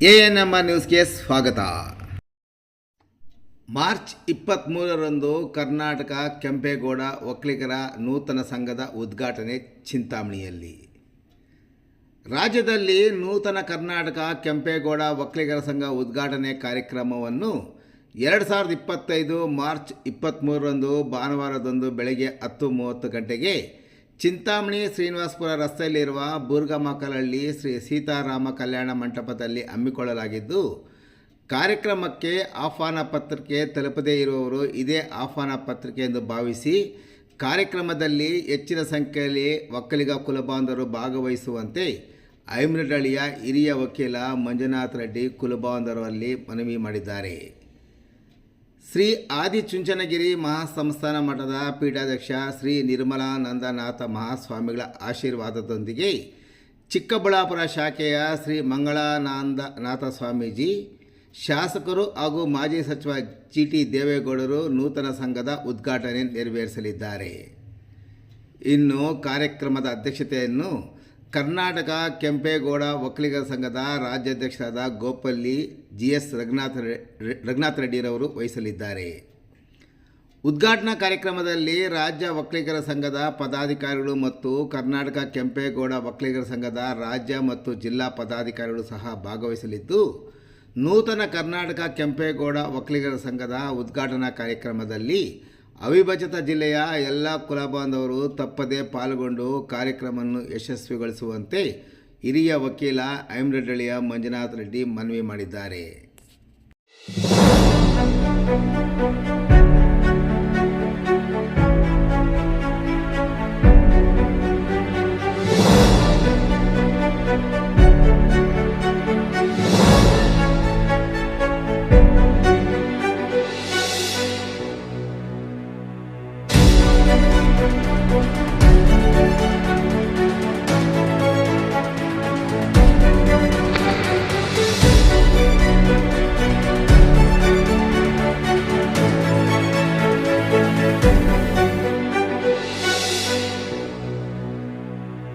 ANMR ನ್ಯೂಸ್ಗೆ ಸ್ವಾಗತ. March 23ರಂದು Karnataka Kempegowda ಒಕ್ಕಲಿಗರ ನೂತನ ಸಂಘದ ಉದ್ಘಾಟನೆ ಚಿಂತಾಮಣಿಯಲ್ಲಿ. ರಾಜ್ಯದಲ್ಲಿ ನೂತನ ಕರ್ನಾಟಕ ಕೆಂಪೇಗೌಡ ಒಕ್ಕಲಿಗರ ಸಂಘ ಉದ್ಘಾಟನೆ ಕಾರ್ಯಕ್ರಮವನ್ನು 2025 ಮಾರ್ಚ್ 23ರಂದು ಭಾನುವಾರದಂದು ಬೆಳಗ್ಗೆ 10:30 ಗಂಟೆಗೆ ಚಿಂತಾಮಣಿ ಶ್ರೀನಿವಾಸಪುರ ರಸ್ತೆಯಲ್ಲಿರುವ ಬೂರ್ಗಮಕಲಹಳ್ಳಿ ಶ್ರೀ ಸೀತಾರಾಮ ಕಲ್ಯಾಣ ಮಂಟಪದಲ್ಲಿ ಹಮ್ಮಿಕೊಳ್ಳಲಾಗಿದ್ದು, ಕಾರ್ಯಕ್ರಮಕ್ಕೆ ಆಹ್ವಾನ ಪತ್ರಿಕೆ ತಲುಪದೇ ಇರುವವರು ಇದೇ ಆಹ್ವಾನ ಪತ್ರಿಕೆ ಎಂದು ಭಾವಿಸಿ ಕಾರ್ಯಕ್ರಮದಲ್ಲಿ ಹೆಚ್ಚಿನ ಸಂಖ್ಯೆಯಲ್ಲಿ ಒಕ್ಕಲಿಗ ಕುಲಬಾಂಧವರು ಭಾಗವಹಿಸುವಂತೆ ಐಮರಡಳ್ಳಿಯ ಹಿರಿಯ ವಕೀಲ ಮಂಜುನಾಥ ರೆಡ್ಡಿ ಕುಲಬಾಂಧವರಲ್ಲಿ ಮನವಿ ಮಾಡಿದ್ದಾರೆ. ಶ್ರೀ ಆದಿಚುಂಚನಗಿರಿ ಮಹಾಸಂಸ್ಥಾನ ಮಠದ ಪೀಠಾಧ್ಯಕ್ಷ ಶ್ರೀ ನಿರ್ಮಲಾನಂದನಾಥ ಮಹಾಸ್ವಾಮಿಗಳ ಆಶೀರ್ವಾದದೊಂದಿಗೆ ಚಿಕ್ಕಬಳ್ಳಾಪುರ ಶಾಖೆಯ ಶ್ರೀ ಮಂಗಳಾನಂದನಾಥ ಸ್ವಾಮೀಜಿ, ಶಾಸಕರು ಹಾಗೂ ಮಾಜಿ ಸಚಿವ ಜಿಟಿ ದೇವೇಗೌಡರು ನೂತನ ಸಂಘದ ಉದ್ಘಾಟನೆ ನೆರವೇರಿಸಲಿದ್ದಾರೆ. ಇನ್ನು ಕಾರ್ಯಕ್ರಮದ ಅಧ್ಯಕ್ಷತೆಯನ್ನು ಕರ್ನಾಟಕ ಕೆಂಪೇಗೌಡ ಒಕ್ಕಲಿಗರ ಸಂಘದ ರಾಜ್ಯಾಧ್ಯಕ್ಷರಾದ ಗೋಪಲ್ಲಿ GS ರಘುನಾಥ ರೆಡ್ಡಿರವರು ವಹಿಸಲಿದ್ದಾರೆ. ಉದ್ಘಾಟನಾ ಕಾರ್ಯಕ್ರಮದಲ್ಲಿ ರಾಜ್ಯ ಒಕ್ಕಲಿಗರ ಸಂಘದ ಪದಾಧಿಕಾರಿಗಳು ಮತ್ತು ಕರ್ನಾಟಕ ಕೆಂಪೇಗೌಡ ಒಕ್ಕಲಿಗರ ಸಂಘದ ರಾಜ್ಯ ಮತ್ತು ಜಿಲ್ಲಾ ಪದಾಧಿಕಾರಿಗಳು ಸಹ ಭಾಗವಹಿಸಲಿದ್ದು, ನೂತನ ಕರ್ನಾಟಕ ಕೆಂಪೇಗೌಡ ಒಕ್ಕಲಿಗರ ಸಂಘದ ಉದ್ಘಾಟನಾ ಕಾರ್ಯಕ್ರಮದಲ್ಲಿ ಅವಿಭಜಿತ ಜಿಲ್ಲೆಯ ಎಲ್ಲ ಕುಲಬಾಂಧವರು ತಪ್ಪದೇ ಪಾಲ್ಗೊಂಡು ಕಾರ್ಯಕ್ರಮವನ್ನು ಯಶಸ್ವಿಗೊಳಿಸುವಂತೆ ಹಿರಿಯ ವಕೀಲ ಐಮರಡಳ್ಳಿಯ ಮಂಜುನಾಥ ರೆಡ್ಡಿ ಮನವಿ ಮಾಡಿದ್ದಾರೆ.